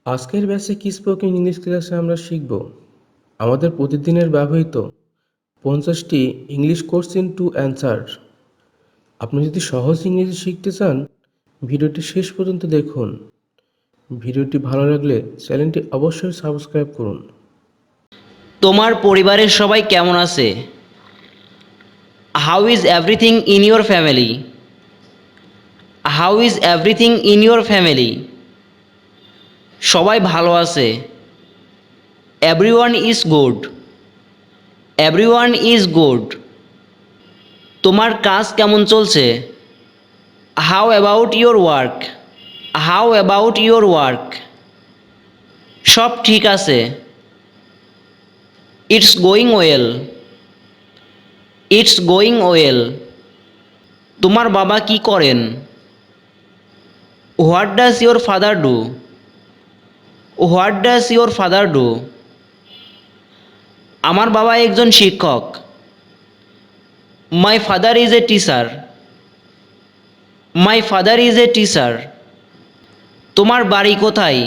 আজকের ব্যাচে কি স্পোকেন ইংলিশ ক্লাসে আমরা শিখব আমাদের প্রতিদিনের ব্যবহৃত ৫০টি ইংলিশ কোশ্চেন টু অ্যান্সার। আপনি যদি সহজ ইংরেজি শিখতে চান ভিডিওটি শেষ পর্যন্ত দেখুন। ভিডিওটি ভালো লাগলে চ্যানেলটি অবশ্যই সাবস্ক্রাইব করুন। তোমার পরিবারের সবাই কেমন আছে? How is everything in your family? How is everything in your family? সবাই ভালো আছে। Everyone is good. Everyone is good. তোমার কাজ কেমন চলছে? How about your work? How about your work? সব ঠিক আছে। It's going well. It's going well. তোমার বাবা কি করেন? What does your father do? What does your father do? আমার বাবা একজন শিক্ষক। My father is a teacher. My father is a teacher. তোমার বাড়ি কোথায়?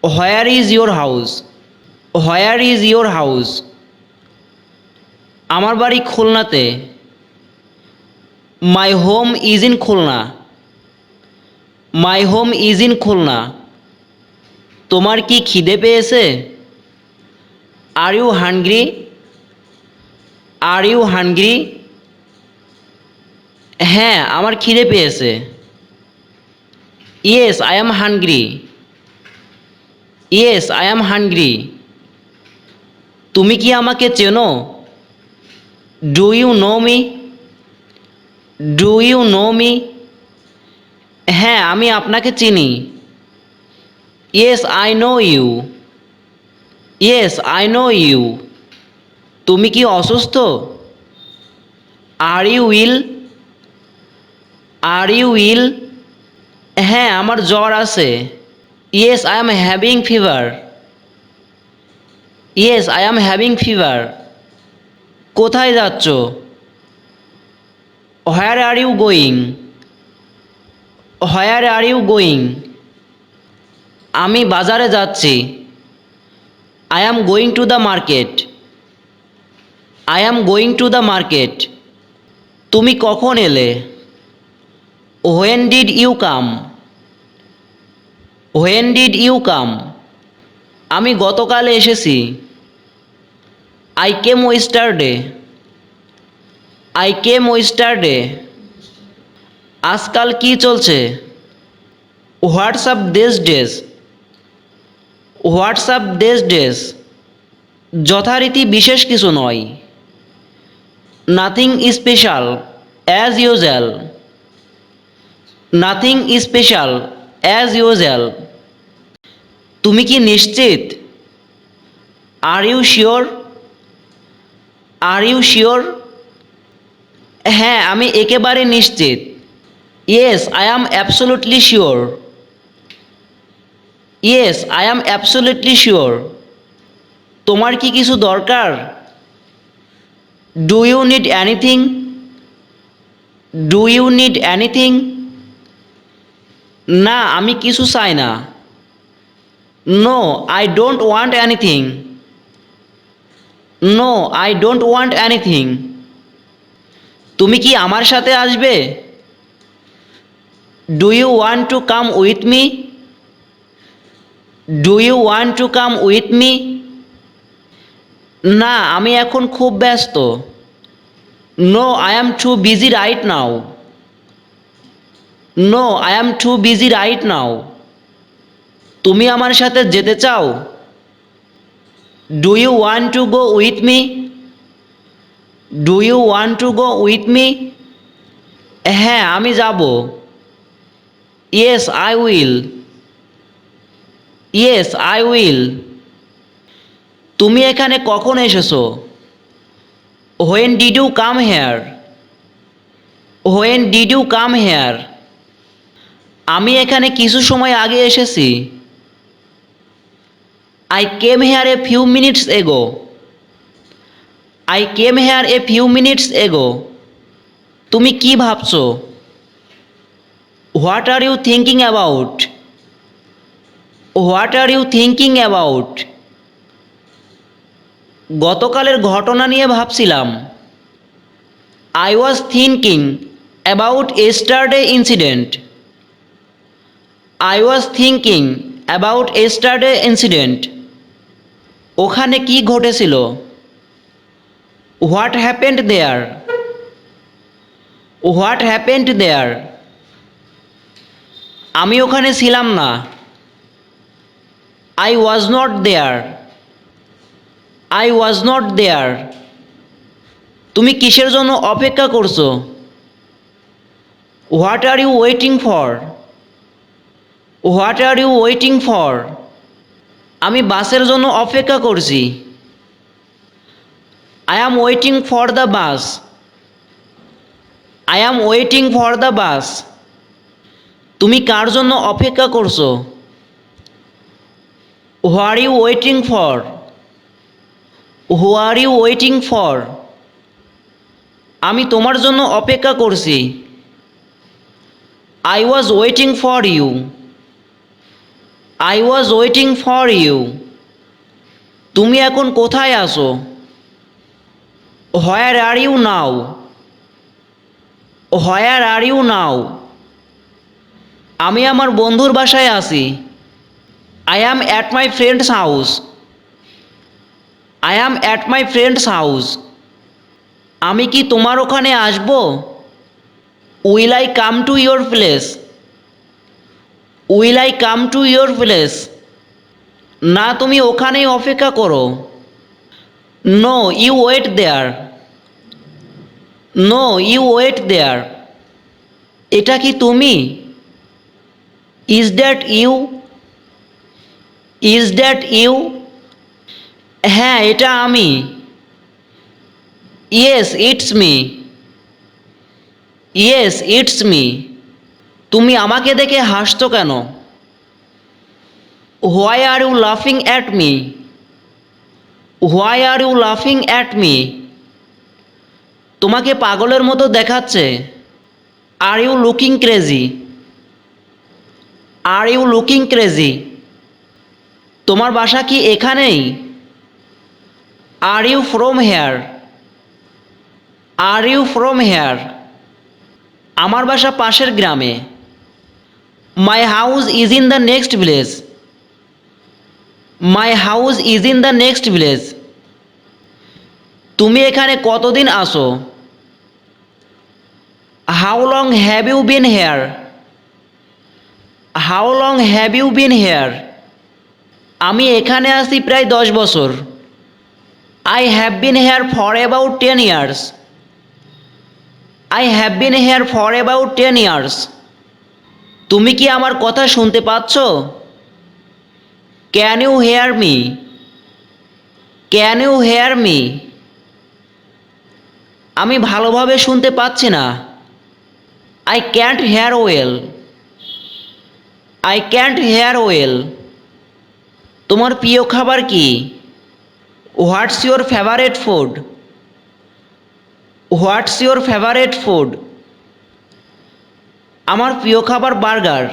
Where is your house? Where is your house? আমার বাড়ি খুলনাতে। My home is in Khulna. My home is in Khulna. তোমার কি খিদে পেয়েছে? Are you hungry? Are you hungry? হ্যাঁ, আমার খিদে পেয়েছে। Yes I am hungry. Yes I am hungry. তুমি কি আমাকে চেনো? Do you know me? Do you know me? হ্যাঁ, আমি আপনাকে চিনি। Yes I know you. Yes I know you. তুমি কি অসুস্থ? Are you ill? Are you ill? হ্যাঁ, আমার জ্বর আছে। Yes I am having fever. Yes I am having fever. কোথায় যাচ্ছ? Where are you going? Where are you going? আমি বাজারে যাচ্ছি। I am going to the market. I am going to the market. তুমি কখন এলে? When did you come? When did you come? আমি গতকাল এসেছি। I came yesterday. I came yesterday. আজকাল কি চলছে? What's up these days. What's up these days. যথারীতি বিশেষ কিছু নয়। Nothing special as usual. Nothing special as usual. তুমি কি নিশ্চিত? Are you sure? Are you sure? হ্যাঁ, আমি একেবারে নিশ্চিত। Yes I am absolutely sure. Yes I am absolutely sure. তোমার কি কিছু দরকার? Do you need anything? Do you need anything? না, আমি কিছু চাই না। No I don't want anything. No I don't want anything. তুমি কি আমার সাথে আসবে? Do you want to come with me? Do you want to come with me? না, আমি এখন খুব ব্যস্ত। No I am too busy right now. No I am too busy right now. তুমি আমার সাথে যেতে চাও? Do you want to go with me? Do you want to go with me? হ্যাঁ, আমি যাব। Yes I will. Yes I will. তুমি এখানে কখন এসেছো? When did you come here? When did you come here? আমি এখানে কিছু সময় আগে এসেছি। I came here a few minutes ago. I came here a few minutes ago. তুমি কি ভাবছো? What are you thinking about? What are you thinking about? গতকালের ঘটনা নিয়ে ভাবছিলাম। I was thinking about yesterday incident. I was thinking about yesterday incident. ওখানে কি ঘটেছিল? What happened there? What happened দেয়ার? আমি ওখানে ছিলাম না। I was not there. I was not there. তুমি কিসের জন্য অপেক্ষা করছো? What are you waiting for? What are you waiting for? আমি বাসের জন্য অপেক্ষা করছি। I am waiting for the bus. I am waiting for the bus. তুমি কার জন্য অপেক্ষা করছো? Who are you waiting for? Who are you waiting for? আমি তোমার জন্য অপেক্ষা করছি। I was waiting for you. I was waiting for you. তুমি এখন কোথায় আছো? Where are you now? Where are you now? আমি আমার বন্ধুর বাসায় আছি। I am at my friend's house. I am at my friend's house. আমি কি তোমার ওখানে আসব? Will I come to your place? Will I come to your place? না, তুমি ওখানেই অপেক্ষা করো। No, you wait there. No, you wait there. এটা কি তুমি? Is that you? Is that you? হ্যাঁ, এটা আমি। Yes, it's me. Yes, it's me. তুমি আমাকে দেখে হাসছো কেন? হোয়াই আর ইউ লাফিং at me? Why are you লাফিং অ্যাট মি? তোমাকে পাগলের মতো দেখাচ্ছে। Are you looking crazy? Are you looking crazy? তোমার বাসা কি এখানেই? Are you from here? Are you from here? আমার বাসা পাশের গ্রামে। My house is in the next village. My house is in the next village. তুমি এখানে কতদিন আসো? How long have you been here? How long have you been here? আমি এখানে আসি প্রায় 10 বছর। I have been here for about 10 years. I have been here for about 10 years. তুমি কি আমার কথা শুনতে পাচ্ছ? Can you hear me? Can you hear me? আমি ভালোভাবে শুনতে পাচ্ছি না। I can't hear well. I can't hear well. তোমার প্রিয় খাবার কি? What's your favourite food? What's your favourite food? আমার প্রিয় খাবার burger.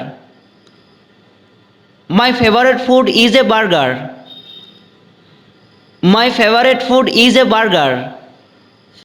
My favourite food is a burger. My favourite food is a burger.